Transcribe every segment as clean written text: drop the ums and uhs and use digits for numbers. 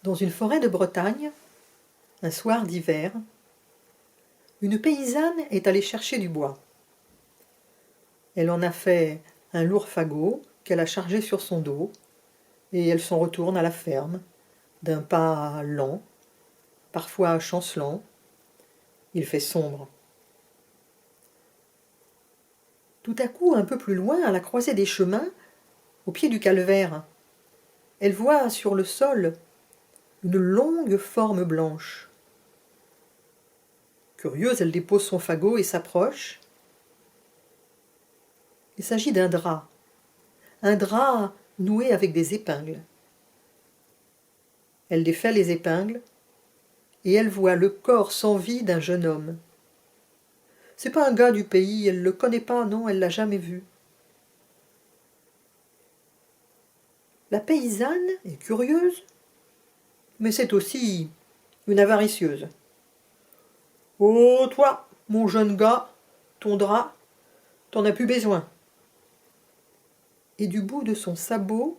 Dans une forêt de Bretagne, un soir d'hiver, une paysanne est allée chercher du bois. Elle en a fait un lourd fagot qu'elle a chargé sur son dos, et elle s'en retourne à la ferme, d'un pas lent, parfois chancelant. Il fait sombre. Tout à coup, un peu plus loin, à la croisée des chemins, au pied du calvaire, elle voit sur le sol une longue forme blanche. Curieuse, elle dépose son fagot et s'approche. Il s'agit d'un drap noué avec des épingles. Elle défait les épingles et elle voit le corps sans vie d'un jeune homme. C'est pas un gars du pays, elle le connaît pas, non, elle l'a jamais vu. La paysanne est curieuse, mais c'est aussi une avaricieuse. « Oh, toi, mon jeune gars, ton drap, t'en as plus besoin. » Et du bout de son sabot,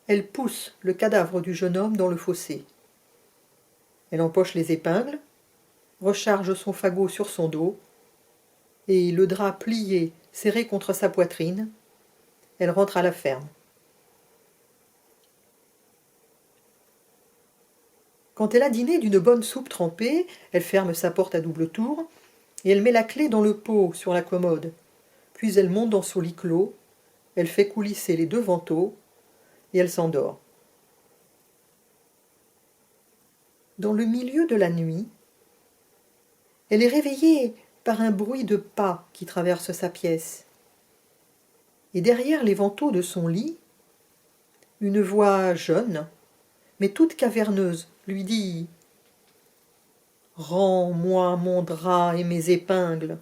elle pousse le cadavre du jeune homme dans le fossé. Elle empoche les épingles, recharge son fagot sur son dos, et le drap plié, serré contre sa poitrine, elle rentre à la ferme. Quand elle a dîné d'une bonne soupe trempée, elle ferme sa porte à double tour, et elle met la clé dans le pot sur la commode. Puis elle monte dans son lit clos, elle fait coulisser les 2 vantaux, et elle s'endort. Dans le milieu de la nuit, elle est réveillée par un bruit de pas qui traverse sa pièce. Et derrière les vantaux de son lit, une voix jeune, mais toute caverneuse, lui dit « Rends-moi mon drap et mes épingles.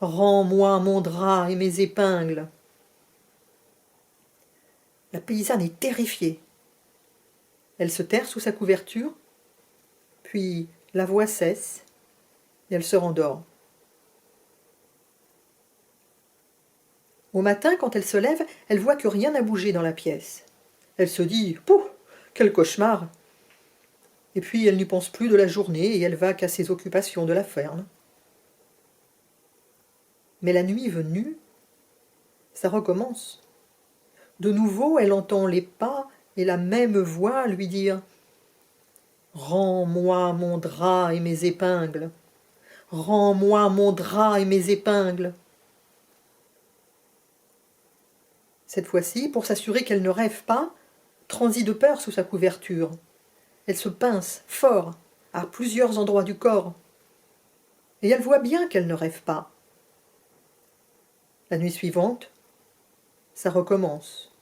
Rends-moi mon drap et mes épingles. » La paysanne est terrifiée. Elle se terre sous sa couverture, puis la voix cesse et elle se rendort. Au matin, quand elle se lève, elle voit que rien n'a bougé dans la pièce. Elle se dit « Pouh, quel cauchemar !» Et puis elle n'y pense plus de la journée et elle va qu'à ses occupations de la ferme. Mais la nuit venue, ça recommence. De nouveau, elle entend les pas et la même voix lui dire « Rends-moi mon drap et mes épingles. Rends-moi mon drap et mes épingles. » Cette fois-ci, pour s'assurer qu'elle ne rêve pas, transit de peur sous sa couverture. Elle se pince fort à plusieurs endroits du corps. Et elle voit bien qu'elle ne rêve pas. La nuit suivante, ça recommence.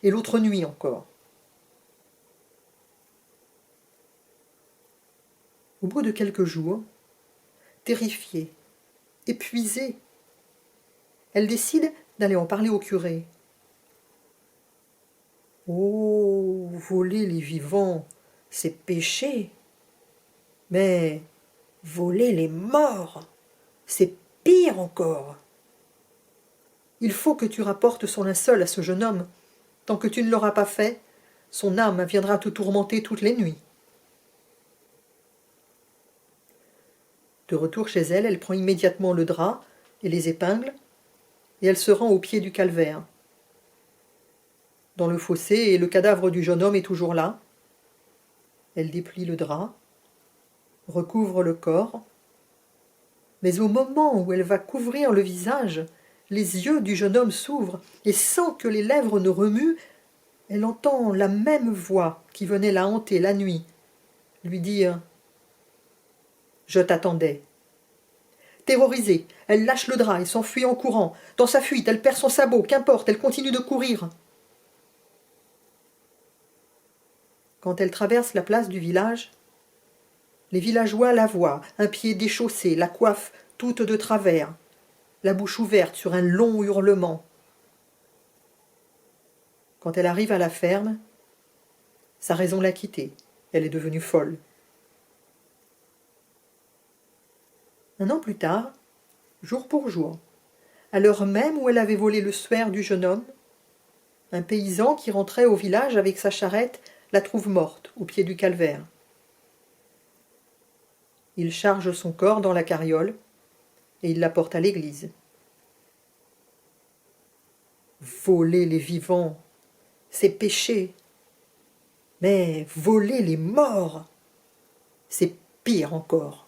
Et l'autre nuit encore. Au bout de quelques jours, terrifiée, épuisée, elle décide d'aller en parler au curé. « Oh, voler les vivants, c'est péché. Mais voler les morts, c'est pire encore. Il faut que tu rapportes son linceul à ce jeune homme. Tant que tu ne l'auras pas fait, son âme viendra te tourmenter toutes les nuits. » De retour chez elle, elle prend immédiatement le drap et les épingles, et elle se rend au pied du calvaire. Dans le fossé, le cadavre du jeune homme est toujours là. Elle déplie le drap, recouvre le corps, mais au moment où elle va couvrir le visage, les yeux du jeune homme s'ouvrent, et sans que les lèvres ne remuent, elle entend la même voix qui venait la hanter la nuit, lui dire « Je t'attendais ». Terrorisée, elle lâche le drap et s'enfuit en courant. Dans sa fuite, elle perd son sabot, qu'importe, elle continue de courir. Quand elle traverse la place du village, les villageois la voient, un pied déchaussé, la coiffe toute de travers, la bouche ouverte sur un long hurlement. Quand elle arrive à la ferme, sa raison l'a quittée, elle est devenue folle. Un an plus tard, jour pour jour, à l'heure même où elle avait volé le suaire du jeune homme, un paysan qui rentrait au village avec sa charrette la trouve morte au pied du calvaire. Il charge son corps dans la carriole et il la porte à l'église. Voler les vivants, c'est péché. Mais voler les morts, c'est pire encore.